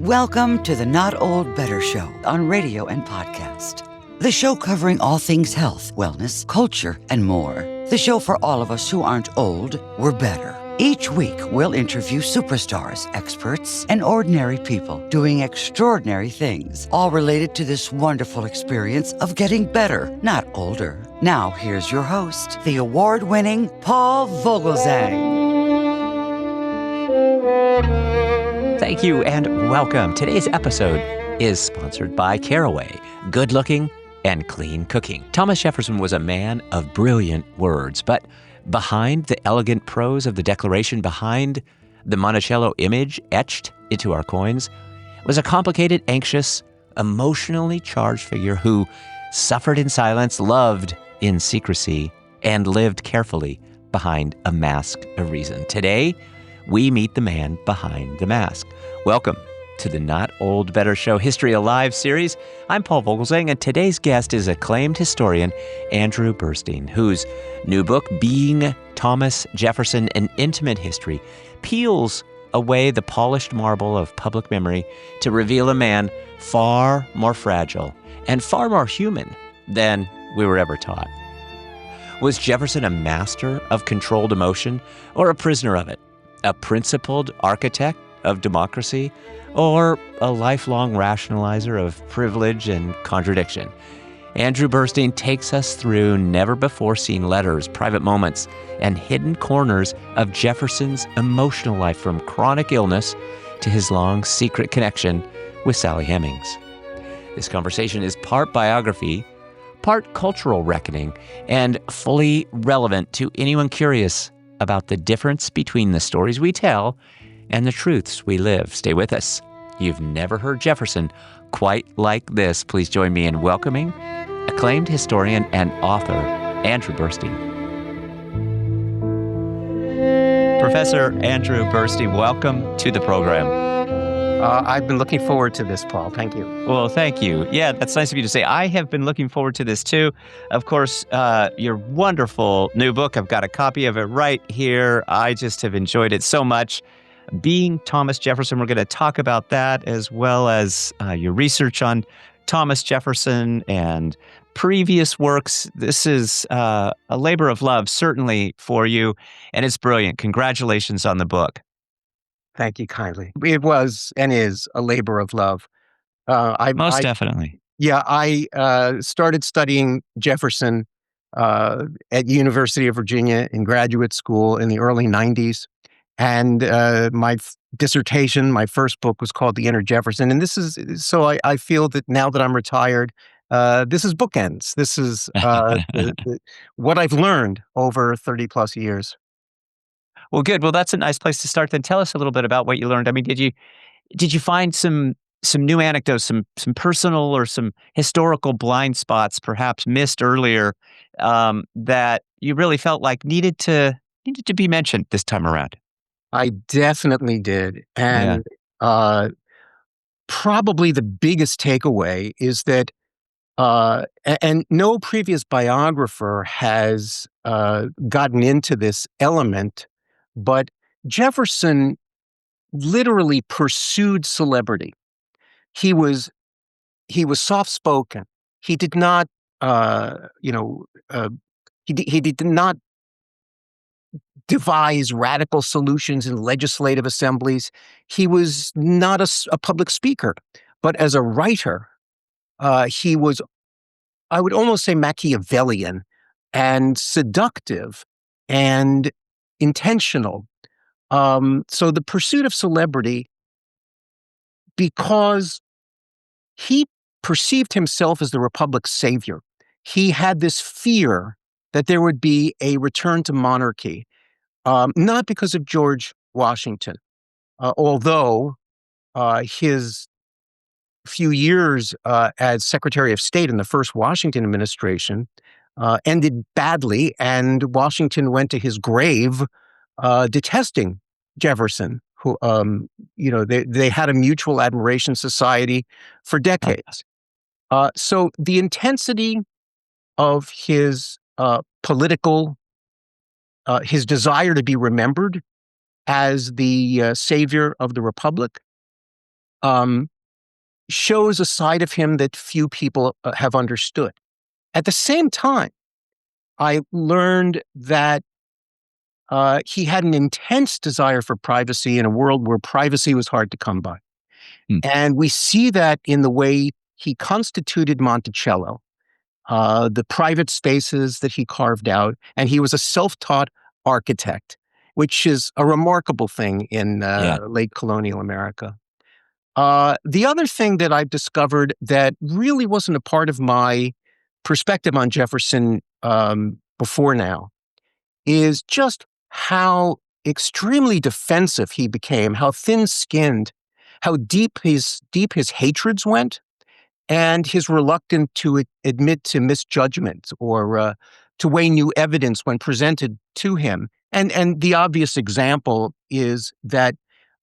Welcome to the Not Old Better Show on radio and podcast. The show covering all things health, wellness, culture, and more. The show for all of us who aren't old, we're better. Each week, we'll interview superstars, experts, and ordinary people doing extraordinary things, all related to this wonderful experience of getting better, not older. Now, here's your host, the award-winning Paul Vogelzang. Thank you and welcome. Today's episode is sponsored by Caraway, good-looking and clean cooking. Thomas Jefferson was a man of brilliant words, but behind the elegant prose of the Declaration, behind the Monticello image etched into our coins, was a complicated, anxious, emotionally charged figure who suffered in silence, loved in secrecy, and lived carefully behind a mask of reason. Today, we meet the man behind the mask. Welcome to the Not Old Better Show History Alive series. I'm Paul Vogelzang, and today's guest is acclaimed historian Andrew Burstein, whose new book, Being Thomas Jefferson, An Intimate History, peels away the polished marble of public memory to reveal a man far more fragile and far more human than we were ever taught. Was Jefferson a master of controlled emotion or a prisoner of it? A principled architect of democracy, or a lifelong rationalizer of privilege and contradiction? Andrew Burstein takes us through never-before-seen letters, private moments, and hidden corners of Jefferson's emotional life, from chronic illness to his long secret connection with Sally Hemings. This conversation is part biography, part cultural reckoning, and fully relevant to anyone curious about the difference between the stories we tell and the truths we live. Stay with us. You've never heard Jefferson quite like this. Please join me in welcoming acclaimed historian and author Andrew Burstein. Professor Andrew Burstein, welcome to the program. I've been looking forward to this, Paul. Thank you. Well, thank you. Yeah, that's nice of you to say. I have been looking forward to this too. Of course, your wonderful new book, I've got a copy of it right here. I just have enjoyed it so much. Being Thomas Jefferson, we're going to talk about that, as well as your research on Thomas Jefferson and previous works. This is a labor of love, certainly, for you, and it's brilliant. Congratulations on the book. Thank you kindly. It was and is a labor of love. Definitely. Yeah, I started studying Jefferson at University of Virginia in graduate school in the early 90s. And my dissertation, my first book, was called The Inner Jefferson. And this is, so I feel that now that I'm retired, this is bookends. This is what I've learned over 30 plus years. Well, good. Well, that's a nice place to start. Then tell us a little bit about what you learned. I mean, did you find some new anecdotes, some personal or some historical blind spots, perhaps missed earlier, that you really felt like needed to be mentioned this time around? I definitely did. And probably the biggest takeaway is that, and no previous biographer has gotten into this element, but Jefferson literally pursued celebrity. He was soft-spoken. He did not, he did not devise radical solutions in legislative assemblies. He was not a public speaker, but as a writer, he was, I would almost say, Machiavellian and seductive and intentional. So the pursuit of celebrity, because he perceived himself as the Republic's savior, he had this fear that there would be a return to monarchy, not because of George Washington, although his few years as Secretary of State in the first Washington administration ended badly, and Washington went to his grave detesting Jefferson, who, they had a mutual admiration society for decades. So the intensity of his political, his desire to be remembered as the savior of the Republic, um, shows a side of him that few people have understood. At the same time, I learned that he had an intense desire for privacy in a world where privacy was hard to come by. Mm. And we see that in the way he constituted Monticello, the private spaces that he carved out. And he was a self-taught architect, which is a remarkable thing in Yeah. late colonial America. The other thing that I've discovered that really wasn't a part of my perspective on Jefferson before now is just how extremely defensive he became, how thin-skinned, how deep his hatreds went, and his reluctance to admit to misjudgments or to weigh new evidence when presented to him. And the obvious example is that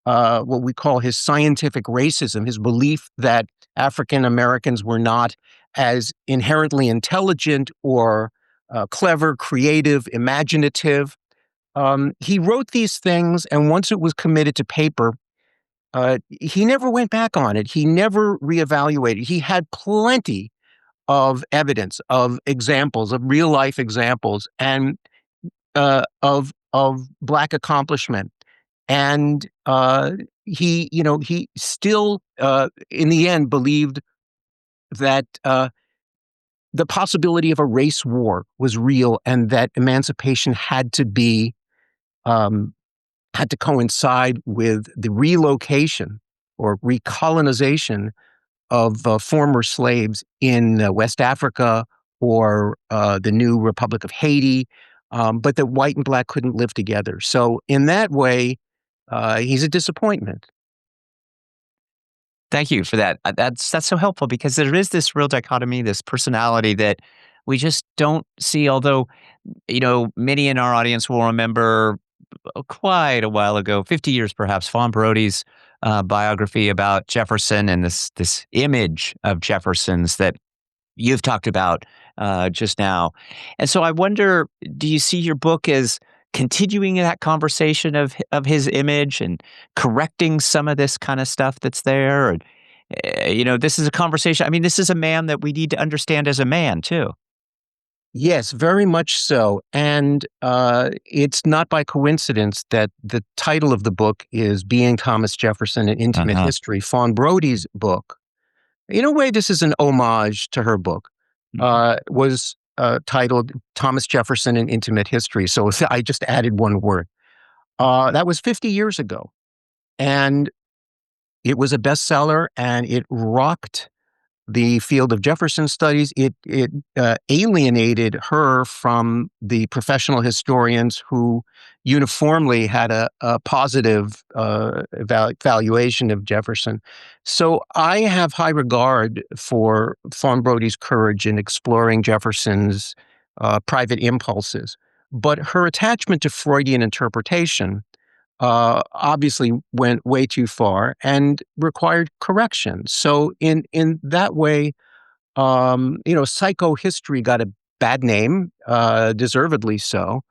what we call his scientific racism, his belief that African Americans were not as inherently intelligent or clever, creative, imaginative. He wrote these things, and once it was committed to paper, he never went back on it. He never reevaluated. He had plenty of evidence, of examples, of real life examples, and of Black accomplishment. And he still, in the end, believed that the possibility of a race war was real, and that emancipation um, had to coincide with the relocation or recolonization of former slaves in West Africa or the new Republic of Haiti, but that white and Black couldn't live together. So in that way, he's a disappointment. Thank you for that. That's so helpful because there is this real dichotomy, this personality that we just don't see. Although, many in our audience will remember quite a while ago, 50 years perhaps, Fawn Brody's biography about Jefferson and this image of Jefferson's that you've talked about just now. And so I wonder, do you see your book as continuing that conversation of his image and correcting some of this kind of stuff that's there? And, this is a conversation. I mean, this is a man that we need to understand as a man too. Yes, very much so. And it's not by coincidence that the title of the book is Being Thomas Jefferson, An Intimate Uh-huh. History. Fawn Brody's book, in a way, this is an homage to her book, Mhm. was titled Thomas Jefferson, An Intimate History. So I just added one word. That was 50 years ago. And it was a bestseller, and it rocked the field of Jefferson studies. It alienated her from the professional historians who uniformly had a positive valuation of Jefferson. So I have high regard for Fawn Brody's courage in exploring Jefferson's private impulses, but her attachment to Freudian interpretation obviously went way too far and required correction. So in that way, psychohistory got a bad name, deservedly so.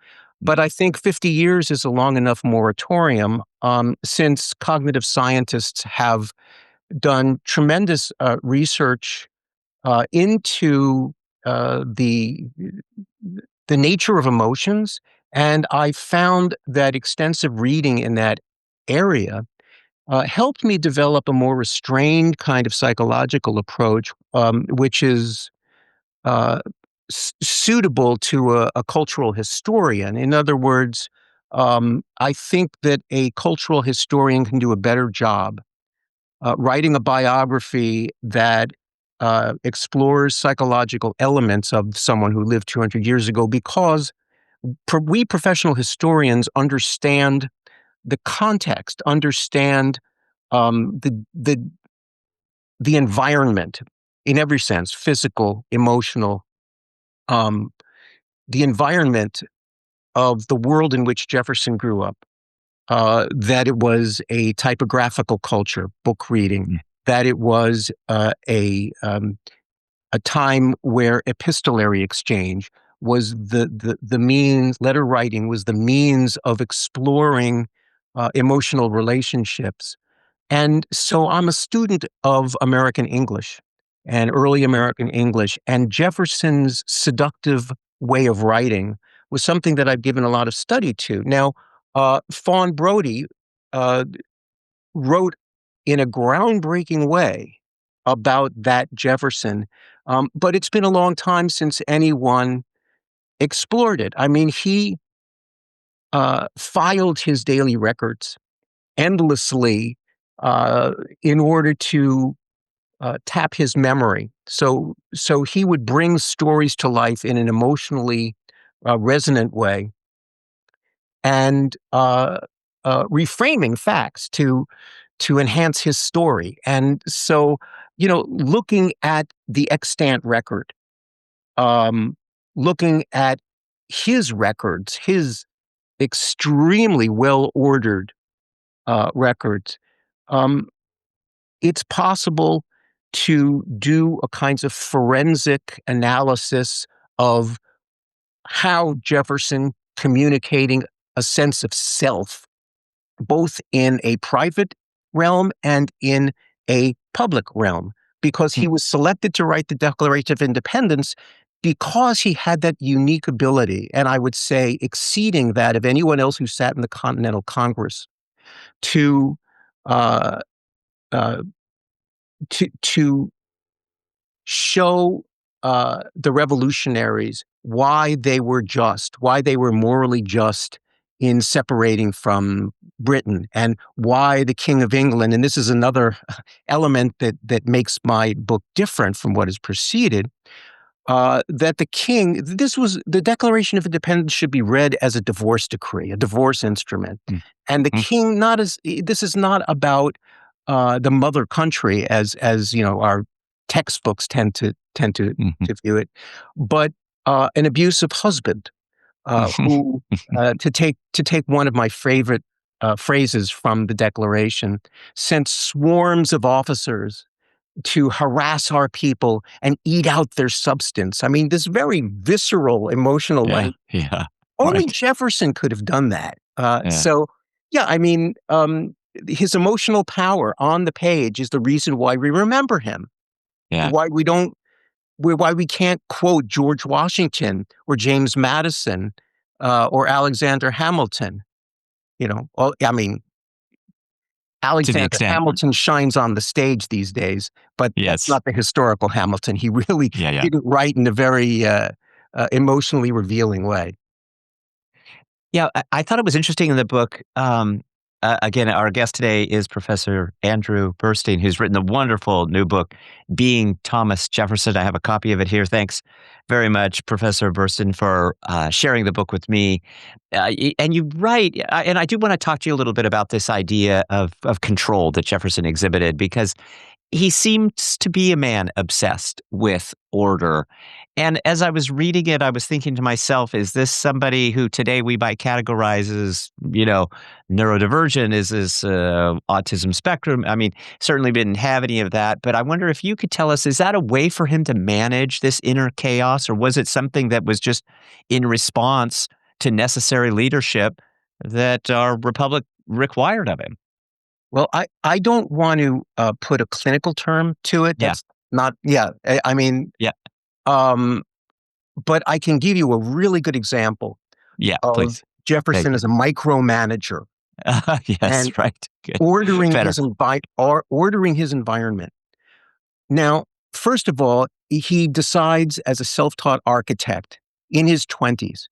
But I think 50 years is a long enough moratorium, since cognitive scientists have done tremendous research into the nature of emotions. And I found that extensive reading in that area helped me develop a more restrained kind of psychological approach, which is uh, suitable to a cultural historian. In other words, I think that a cultural historian can do a better job writing a biography that explores psychological elements of someone who lived 200 years ago, because we professional historians understand the context, understand the environment in every sense, physical, emotional, um, the environment of the world in which Jefferson grew up. That it was a typographical culture, book reading, Mm. that it was a time where epistolary exchange was the means, letter writing was the means of exploring emotional relationships. And so I'm a student of American English and early American English, and Jefferson's seductive way of writing was something that I've given a lot of study to. Now, Fawn Brodie uh, wrote in a groundbreaking way about that Jefferson, but it's been a long time since anyone explored it. I mean, he filed his daily records endlessly uh, in order to tap his memory. So he would bring stories to life in an emotionally resonant way, and reframing facts to enhance his story. And so, looking at the extant record, um, looking at his records, his extremely well ordered records, um, it's possible to do a kinds of forensic analysis of how Jefferson communicating a sense of self, both in a private realm and in a public realm, because he was selected to write the Declaration of Independence because he had that unique ability, and I would say exceeding that of anyone else who sat in the Continental Congress, to uh, uh, to show the revolutionaries why they were just, why they were morally just in separating from Britain, and why the King of England, and this is another element that makes my book different from what has preceded, that the king, this was the Declaration of Independence should be read as a divorce decree, a divorce instrument. And the king, not as, this is not about the mother country as our textbooks tend to view it, but an abusive husband who, to take one of my favorite phrases from the Declaration, sent swarms of officers to harass our people and eat out their substance. I mean, this very visceral, emotional language. Yeah. Only Right. Jefferson could have done that. Yeah. So, yeah, I mean, his emotional power on the page is the reason why we remember him. Yeah. Why we can't quote George Washington or James Madison or Alexander Hamilton. Well, I mean, To the Alexander extent. Hamilton shines on the stage these days, but that's Yes. not the historical Hamilton. He really Yeah. didn't write in a very emotionally revealing way. Yeah, I thought it was interesting in the book. Again, our guest today is Professor Andrew Burstein, who's written the wonderful new book, Being Thomas Jefferson. I have a copy of it here. Thanks very much, Professor Burstein, for sharing the book with me. And you write, and I do want to talk to you a little bit about this idea of control that Jefferson exhibited, because he seems to be a man obsessed with order. And as I was reading it, I was thinking to myself, is this somebody who today we might categorize as, neurodivergent? Is this autism spectrum? I mean, certainly didn't have any of that. But I wonder if you could tell us, is that a way for him to manage this inner chaos? Or was it something that was just in response to necessary leadership that our republic required of him? Well, I don't want to put a clinical term to it. Yeah. That's not, yeah. I mean, Yeah. um, but I can give you a really good example Yeah, of please. Thank Jefferson you. as a micromanager Yes, and right. Good. ordering Better. ordering his environment. Now, first of all, he decides as a self-taught architect in his 20s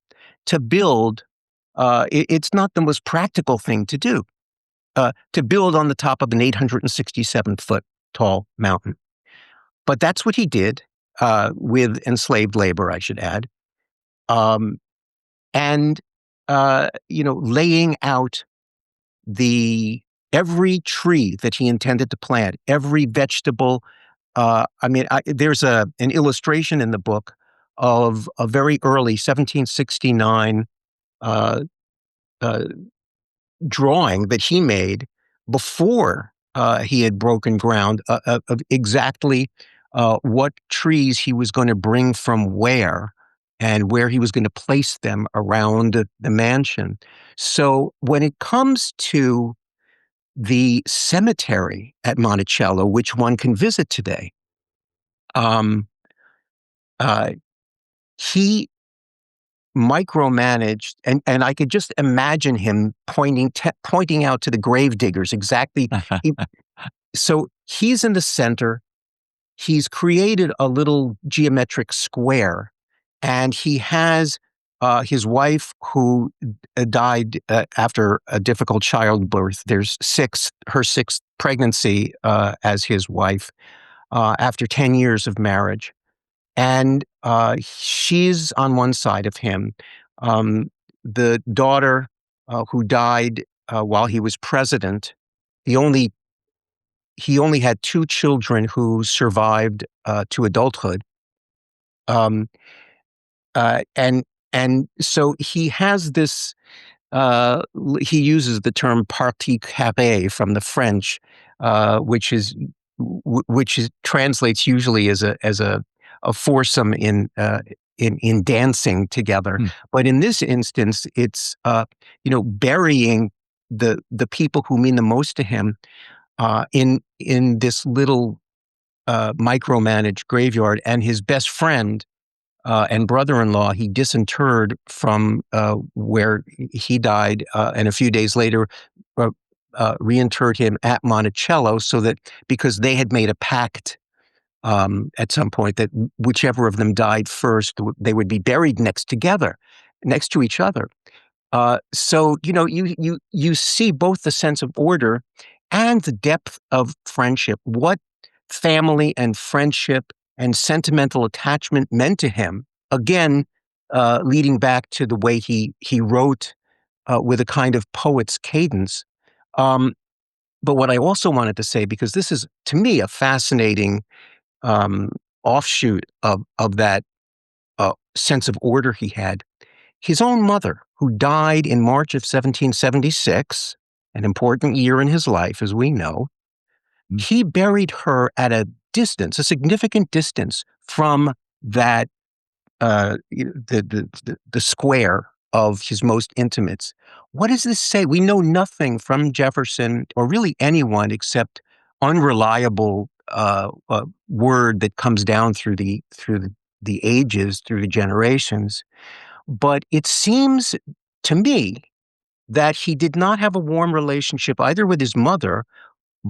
to build. It's not the most practical thing to do, to build on the top of an 867-foot tall mountain. But that's what he did with enslaved labor, I should add, um, and laying out the every tree that he intended to plant, every vegetable. There's an illustration in the book of a very early 1769 uh, uh, drawing that he made before he had broken ground of exactly what trees he was going to bring from where he was going to place them around the mansion. So when it comes to the cemetery at Monticello, which one can visit today, um, uh, he micromanaged, and I could just imagine him pointing out to the grave diggers exactly. He, so he's in the center. He's created a little geometric square, and he has his wife who died after a difficult childbirth. There's her sixth pregnancy as his wife after 10 years of marriage. And she's on one side of him. The daughter who died while he was president, the only he only had two children who survived to adulthood. Um, and so he has this. He uses the term partie carrée from the French, which translates usually as a foursome in dancing together. But in this instance, it's burying the people who mean the most to him in this little micromanaged graveyard, and his best friend and brother-in-law he disinterred from where he died, and a few days later reinterred him at Monticello, so that because they had made a pact at some point that whichever of them died first, they would be buried next to each other. So you see both the sense of order and the depth of friendship. What family and friendship and sentimental attachment meant to him. Again, leading back to the way he wrote with a kind of poet's cadence. But what I also wanted to say, because this is to me a fascinating offshoot of that sense of order he had. His own mother, who died in March of 1776, an important year in his life, as we know, he buried her at a significant distance from that, the square of his most intimates. What does this say? We know nothing from Jefferson or really anyone except unreliable word that comes down through the ages, through the generations. But it seems to me that he did not have a warm relationship either with his mother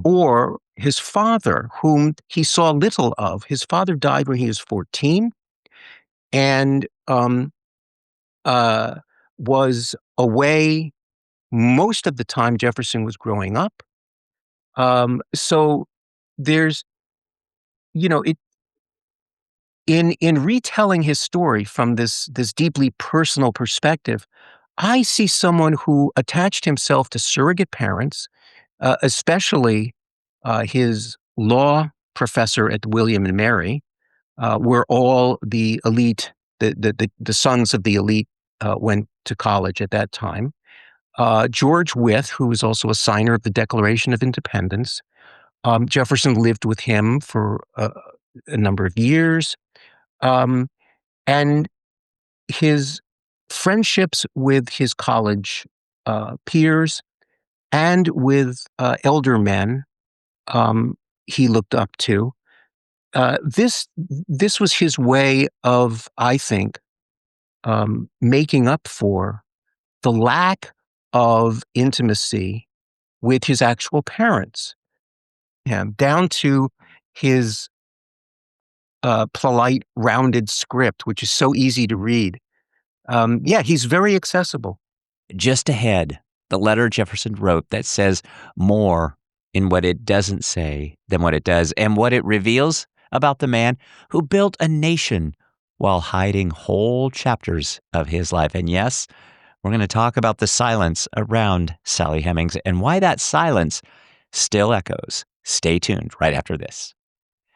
or his father, whom he saw little of. His father died when he was 14 and was away most of the time Jefferson was growing up. So there's, it in retelling his story from this deeply personal perspective, I see someone who attached himself to surrogate parents, especially his law professor at William and Mary, where all the elite, the sons of the elite, went to college at that time. George Wythe, who was also a signer of the Declaration of Independence. Jefferson lived with him for a number of years. And his friendships with his college peers and with elder men he looked up to. This was his way of, I think, making up for the lack of intimacy with his actual parents, down to his polite, rounded script, which is so easy to read. He's very accessible. Just ahead, the letter Jefferson wrote that says more in what it doesn't say than what it does, and what it reveals about the man who built a nation while hiding whole chapters of his life. And yes, we're going to talk about the silence around Sally Hemings and why that silence still echoes. Stay tuned right after this.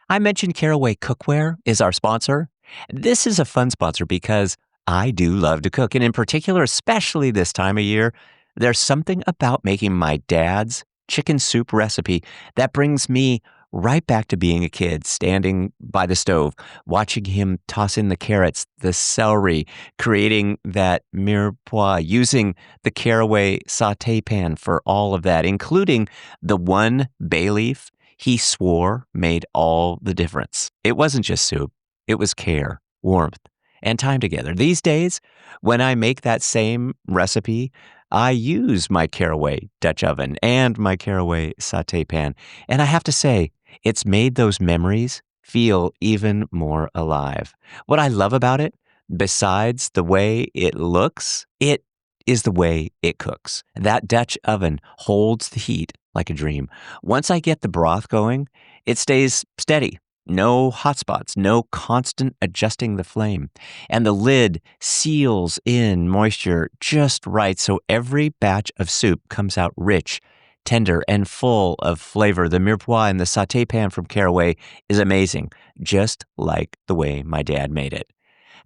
I mentioned Caraway Cookware is our sponsor. This is a fun sponsor because I do love to cook, and in particular, especially this time of year, there's something about making my dad's chicken soup recipe that brings me right back to being a kid, standing by the stove, watching him toss in the carrots, the celery, creating that mirepoix, using the caraway saute pan for all of that, including the one bay leaf he swore made all the difference. It wasn't just soup, it was care, warmth, and time together. These days, when I make that same recipe, I use my caraway Dutch oven and my caraway saute pan. And I have to say, it's made those memories feel even more alive. What I love about it, besides the way it looks, it is the way it cooks. That Dutch oven holds the heat like a dream. Once I get the broth going, it stays steady. No hot spots, no constant adjusting the flame. And the lid seals in moisture just right so every batch of soup comes out rich, tender, and full of flavor. The mirepoix in the saute pan from Caraway is amazing, just like the way my dad made it.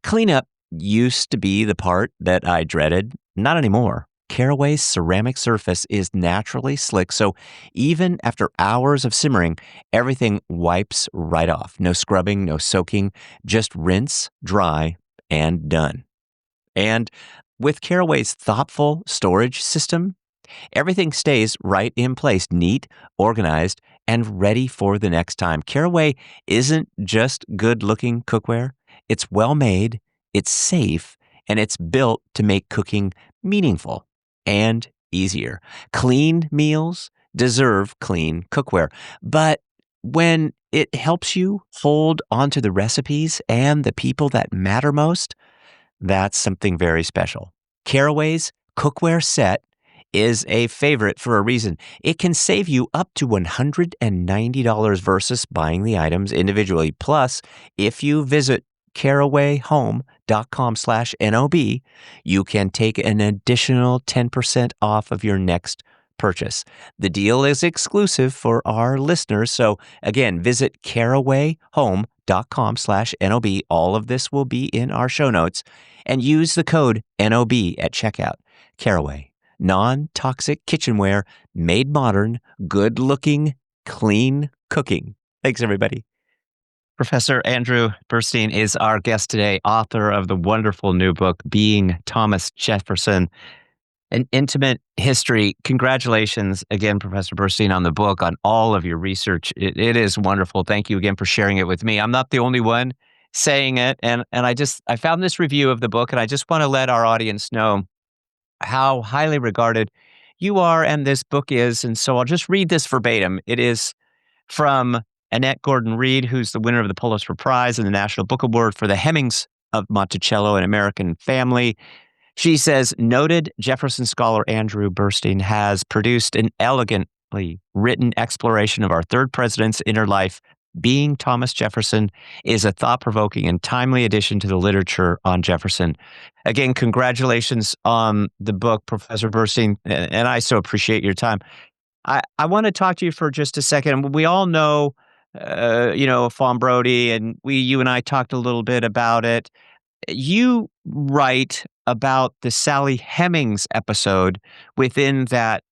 Cleanup used to be the part that I dreaded. Not anymore. Caraway's ceramic surface is naturally slick, so even after hours of simmering, everything wipes right off. No scrubbing, no soaking, just rinse, dry, and done. And with Caraway's thoughtful storage system, everything stays right in place, neat, organized, and ready for the next time. Caraway isn't just good-looking cookware. It's well-made, it's safe, and it's built to make cooking meaningful and easier. Clean meals deserve clean cookware. But when it helps you hold onto the recipes and the people that matter most, that's something very special. Caraway's cookware set is a favorite for a reason. It can save you up to $190 versus buying the items individually. Plus, if you visit carawayhome.com/NOB, you can take an additional 10% off of your next purchase. The deal is exclusive for our listeners. So again, visit carawayhome.com/NOB. All of this will be in our show notes, and use the code NOB at checkout. Caraway, non-toxic kitchenware, made modern, good-looking, clean cooking. Thanks, everybody. Professor Andrew Burstein is our guest today, author of the wonderful new book, Being Thomas Jefferson, An Intimate History. Congratulations again, Professor Burstein, on the book, on all of your research. It is wonderful. Thank you again for sharing it with me. I'm not the only one saying it, and I found this review of the book, and I just want to let our audience know how highly regarded you are and this book is. And so I'll just read this verbatim. It is from Annette Gordon-Reed, who's the winner of the Pulitzer Prize and the National Book Award for The Hemings of Monticello, An American Family. She says, noted Jefferson scholar Andrew Burstein has produced an elegantly written exploration of our third president's inner life. Being Thomas Jefferson is a thought-provoking and timely addition to the literature on Jefferson. Again, congratulations on the book, Professor Burstein, and I so appreciate your time. I want to talk to you for just a second. We all know, Fawn Brody, and you and I talked a little bit about it. You write about the Sally Hemings episode within that,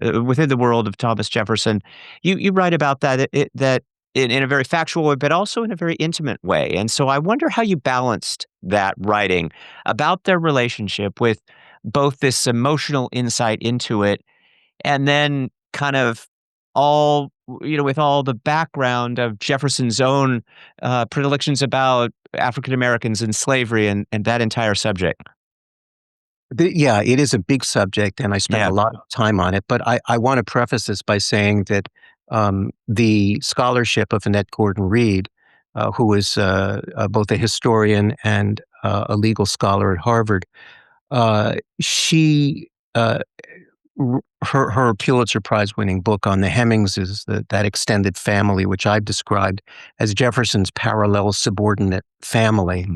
within the world of Thomas Jefferson. You write about that in a very factual way, but also in a very intimate way. And so I wonder how you balanced that writing about their relationship with both this emotional insight into it, and then kind of all, with all the background of Jefferson's own predilections about African Americans and slavery and that entire subject. Yeah, it is a big subject, and I spent Yeah. a lot of time on it. But I want to preface this by saying that the scholarship of Annette Gordon-Reed, who is both a historian and a legal scholar at Harvard, she her Pulitzer Prize-winning book on the Hemings is that extended family, which I've described as Jefferson's parallel subordinate family,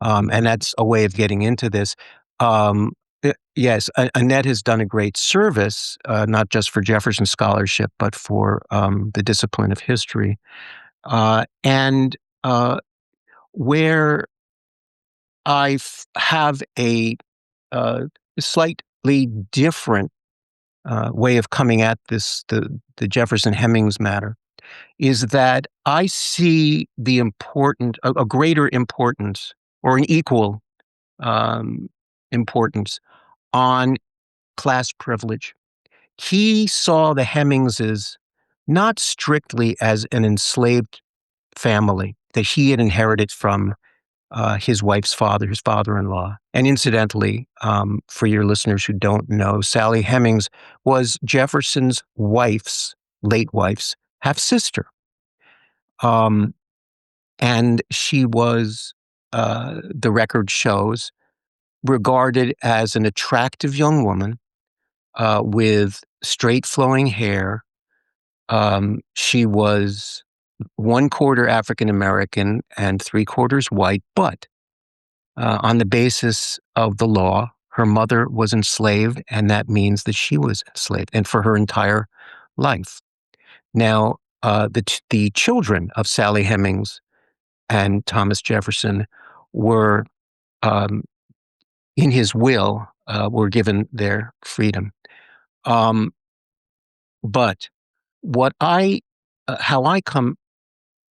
and that's a way of getting into this. Yes, Annette has done a great service, not just for Jefferson scholarship, but for the discipline of history. And where have a slightly different way of coming at the Jefferson Hemings matter. is that I see a greater importance or an equal importance on class privilege. He saw the Hemingses not strictly as an enslaved family that he had inherited from his wife's father, his father-in-law. And incidentally, for your listeners who don't know, Sally Hemings was Jefferson's late wife's half-sister. And she was, the record shows, regarded as an attractive young woman with straight flowing hair. She was 1/4 African American and 3/4 white, but on the basis of the law, her mother was enslaved, and that means that she was enslaved, and for her entire life. Now, the children of Sally Hemings and Thomas Jefferson were, in his will, were given their freedom. But how I come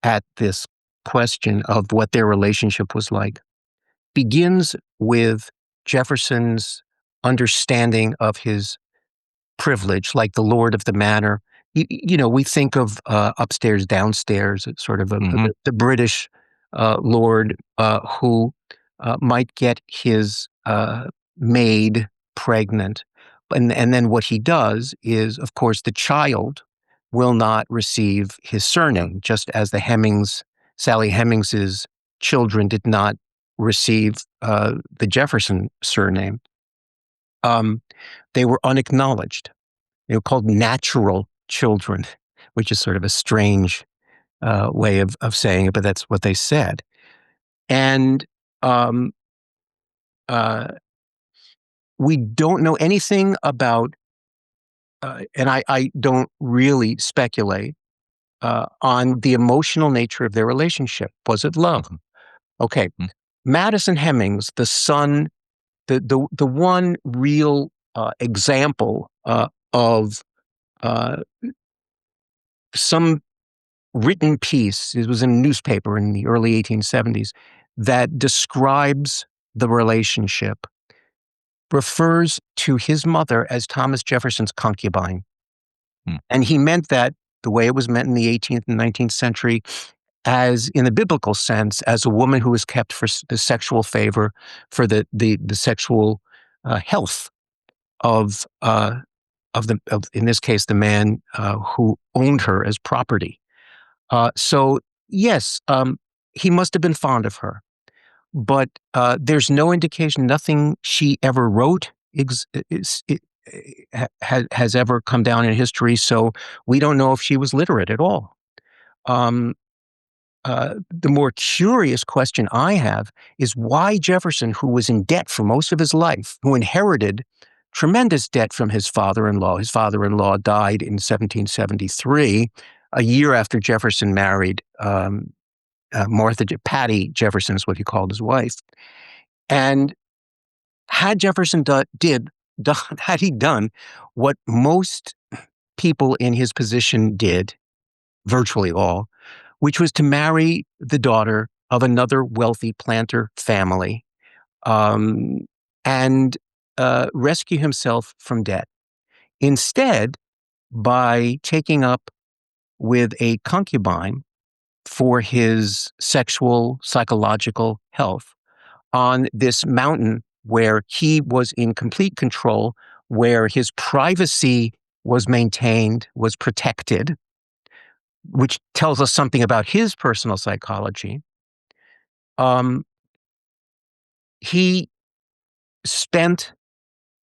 at this question of what their relationship was like begins with Jefferson's understanding of his privilege, like the lord of the manor. We think of upstairs, downstairs, sort of the British lord who might get his maid pregnant. And then what he does is, of course, the child will not receive his surname, just as Sally Hemings's children did not receive the Jefferson surname. They were unacknowledged. They were called natural children, which is sort of a strange way of saying it, but that's what they said. And we don't know anything about, and I don't really speculate on the emotional nature of their relationship. Was it love? Mm-hmm. Okay. Mm-hmm. Madison Hemings, the son, the one real example of some written piece, it was in a newspaper in the early 1870s, that describes the relationship, refers to his mother as Thomas Jefferson's concubine. And he meant that the way it was meant in the 18th and 19th century, as in the biblical sense, as a woman who was kept for the sexual favor, for the sexual health of in this case, the man who owned her as property. So yes, he must have been fond of her, but there's no indication, nothing she ever wrote has ever come down in history. So we don't know if she was literate at all. The more curious question I have is why Jefferson, who was in debt for most of his life, who inherited tremendous debt from his father-in-law. His father-in-law died in 1773, a year after Jefferson married Patty Jefferson is what he called his wife. And had Jefferson had he done what most people in his position did, virtually all, which was to marry the daughter of another wealthy planter family, and rescue himself from debt. Instead, by taking up with a concubine for his sexual, psychological health on this mountain where he was in complete control, where his privacy was maintained, was protected, which tells us something about his personal psychology. He spent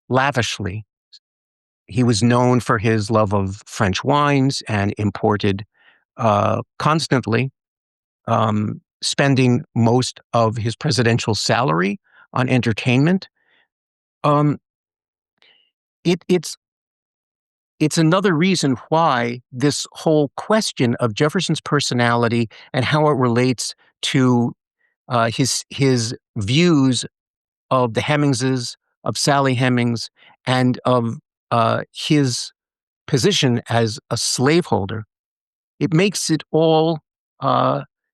lavishly. He was known for his love of French wines and imported constantly, spending most of his presidential salary on entertainment. It's another reason why this whole question of Jefferson's personality and how it relates to his views of the Hemingses, of Sally Hemings, and of his position as a slaveholder It makes it all,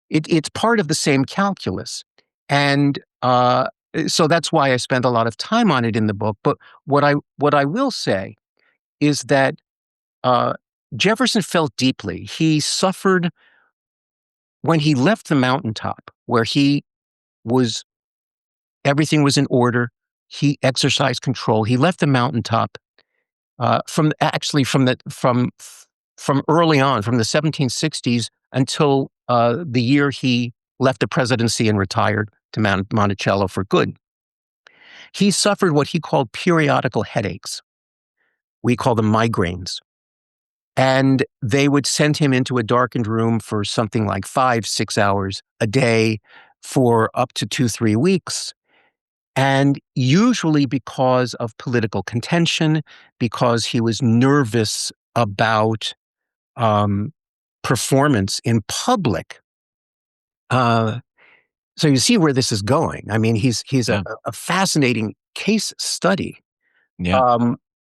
it's part of the same calculus. And so that's why I spend a lot of time on it in the book. But what I will say is that uh, Jefferson felt deeply. He suffered when he left the mountaintop where everything was in order. He exercised control. He left the mountaintop from early on, from the 1760s until the year he left the presidency and retired to Monticello for good. He suffered what he called periodical headaches. We call them migraines. And they would send him into a darkened room for something like 5-6 hours a day for up to 2-3 weeks. And usually because of political contention, because he was nervous about performance in public. So you see where this is going. I mean, he's Yeah. a fascinating case study. Yeah.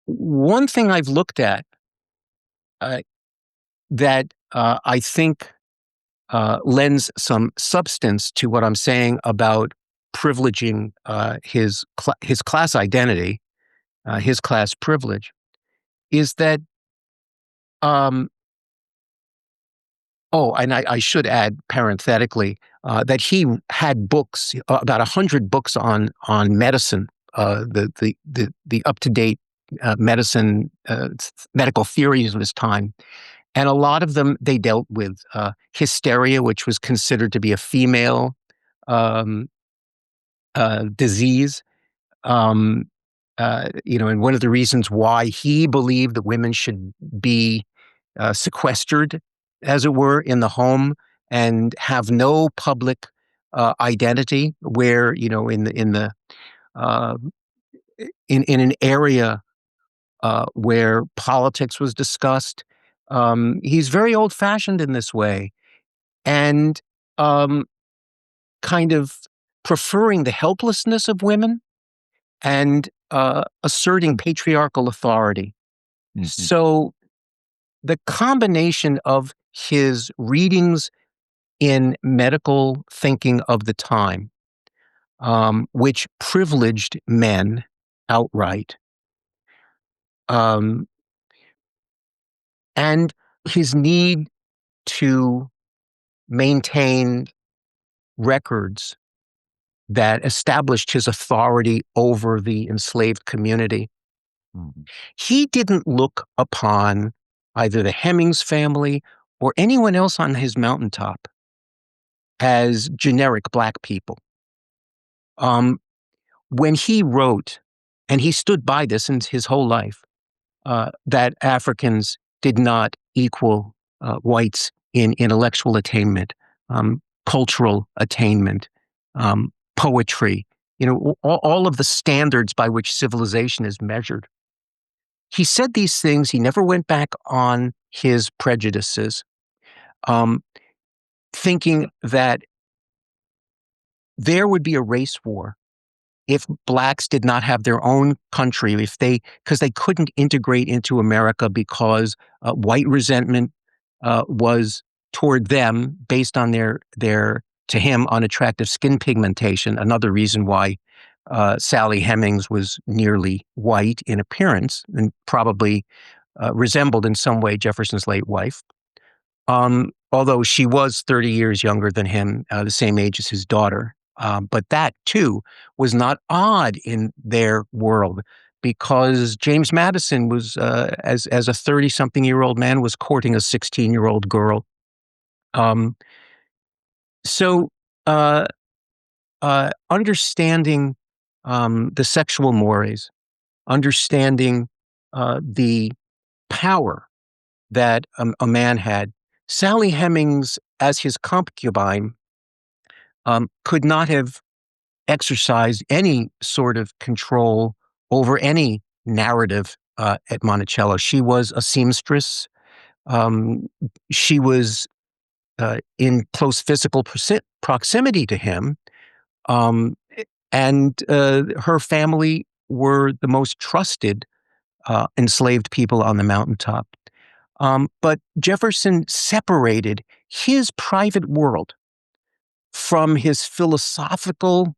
One thing I've looked at that I think lends some substance to what I'm saying about privileging his class identity, his class privilege, is that and I should add parenthetically that he had books, about 100 books on medicine, the up to date medicine medical theories of his time, and a lot of them they dealt with hysteria, which was considered to be a female um, disease. And one of the reasons why he believed that women should be sequestered, as it were, in the home and have no public identity, where uh, in an area where politics was discussed. He's very old fashioned in this way, and um, kind of preferring the helplessness of women and asserting patriarchal authority. Mhm. So the combination of his readings in medical thinking of the time, which privileged men outright, um, and his need to maintain records that established his authority over the enslaved community. Mhm. He didn't look upon either the Hemings family or anyone else on his mountaintop as generic Black people. Um, when he wrote, and he stood by this in his whole life, that Africans did not equal whites in intellectual attainment, cultural attainment, poetry, all of the standards by which civilization is measured. He said these things. He never went back on his prejudices, um, thinking that there would be a race war if Blacks did not have their own country, because they couldn't integrate into America because white resentment was toward them based on their to him unattractive skin pigmentation. Another reason why Sally Hemings was nearly white in appearance and probably resembled in some way Jefferson's late wife. Although she was 30 years younger than him, the same age as his daughter. But that, too, was not odd in their world, because James Madison was, as a 30-something-year-old man, was courting a 16-year-old girl. Um, so uh, understanding the sexual mores, understanding the power that a man had. Sally Hemings, as his concubine, could not have exercised any sort of control over any narrative at Monticello. She was a seamstress. Um, she was in close physical proximity to him, um, and her family were the most trusted enslaved people on the mountaintop. But Jefferson separated his private world from his philosophical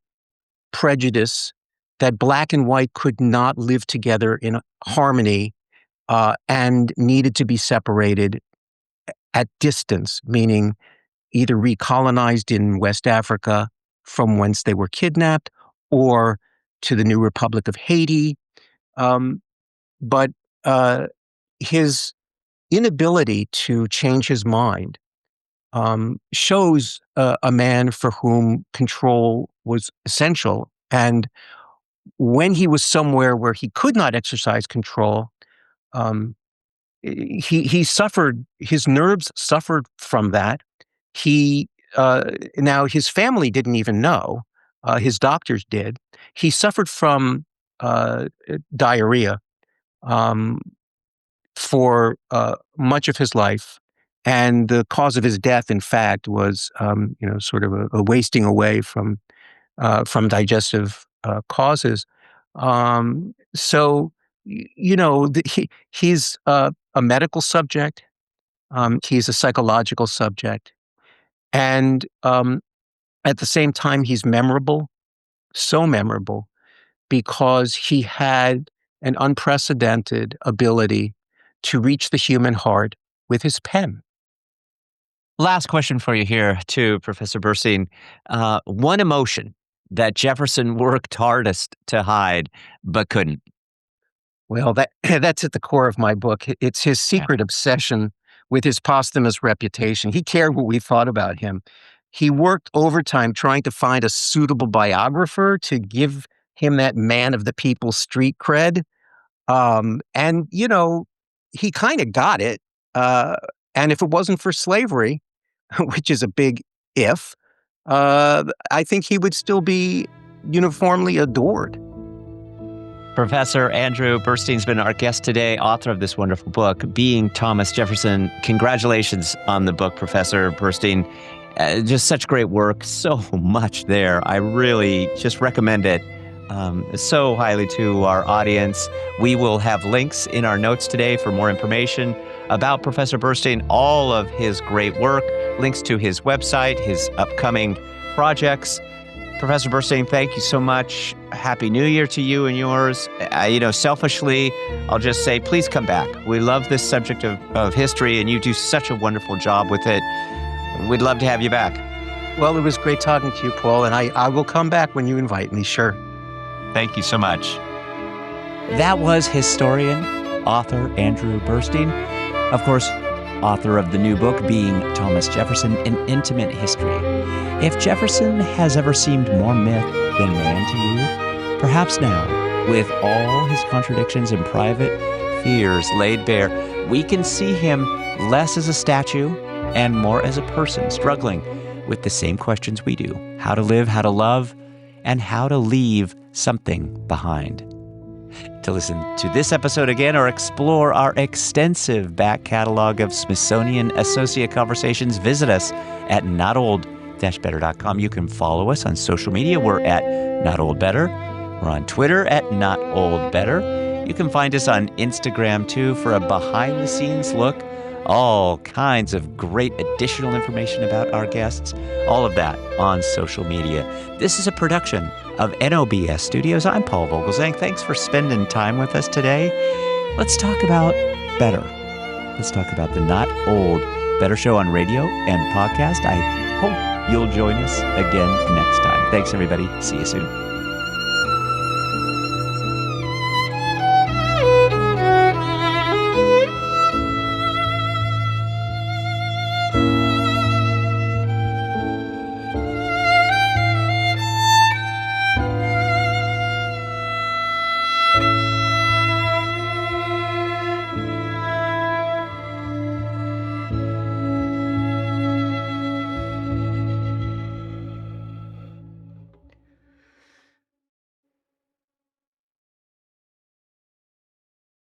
prejudice that black and white could not live together in harmony and needed to be separated at distance, meaning either recolonized in West Africa from whence they were kidnapped or to the new Republic of Haiti. But his inability to change his mind shows a man for whom control was essential. And when he was somewhere where he could not exercise control, um, he suffered. His nerves suffered from that. He now his family didn't even know. His doctors did. He suffered from diarrhea um, for much of his life, and the cause of his death, in fact, was sort of a wasting away from digestive causes. So he's a medical subject. He's a psychological subject, and at the same time, he's memorable, so memorable, because he had an unprecedented ability to reach the human heart with his pen. Last question for you here, too, Professor Burstein. One emotion that Jefferson worked hardest to hide but couldn't. Well, that's at the core of my book. It's his secret obsession with his posthumous reputation. He cared what we thought about him. He worked overtime trying to find a suitable biographer to give him that man of the people street cred. And, he kind of got it. And if it wasn't for slavery, which is a big if, I think he would still be uniformly adored. Professor Andrew Burstein's been our guest today, author of this wonderful book, Being Thomas Jefferson. Congratulations on the book, Professor Burstein. Just such great work, so much there. I really just recommend it so highly to our audience. We will have links in our notes today for more information about Professor Burstein, all of his great work, links to his website, his upcoming projects. Professor Burstein, thank you so much. Happy New Year to you and yours. Selfishly, I'll just say, please come back. We love this subject of history, and you do such a wonderful job with it. We'd love to have you back. Well, it was great talking to you, Paul, and I will come back when you invite me, sure. Thank you so much. That was historian, author Andrew Burstein. Of course, author of the new book, Being Thomas Jefferson, An Intimate History. If Jefferson has ever seemed more myth than man to you, perhaps now, with all his contradictions and private fears laid bare, we can see him less as a statue and more as a person struggling with the same questions we do: how to live, how to love, and how to leave something behind. To listen to this episode again or explore our extensive back catalog of Smithsonian Associate Conversations, visit us at notold-better.com. You can follow us on social media. We're at notoldbetter. We're on Twitter at notoldbetter. You can find us on Instagram, too, for a behind-the-scenes look. All kinds of great additional information about our guests. All of that on social media. This is a production of NOBS Studios. I'm Paul Vogelzang. Thanks for spending time with us today. Let's talk about better. Let's talk about the Not Old Better Show on radio and podcast. I hope you'll join us again next time. Thanks, everybody. See you soon.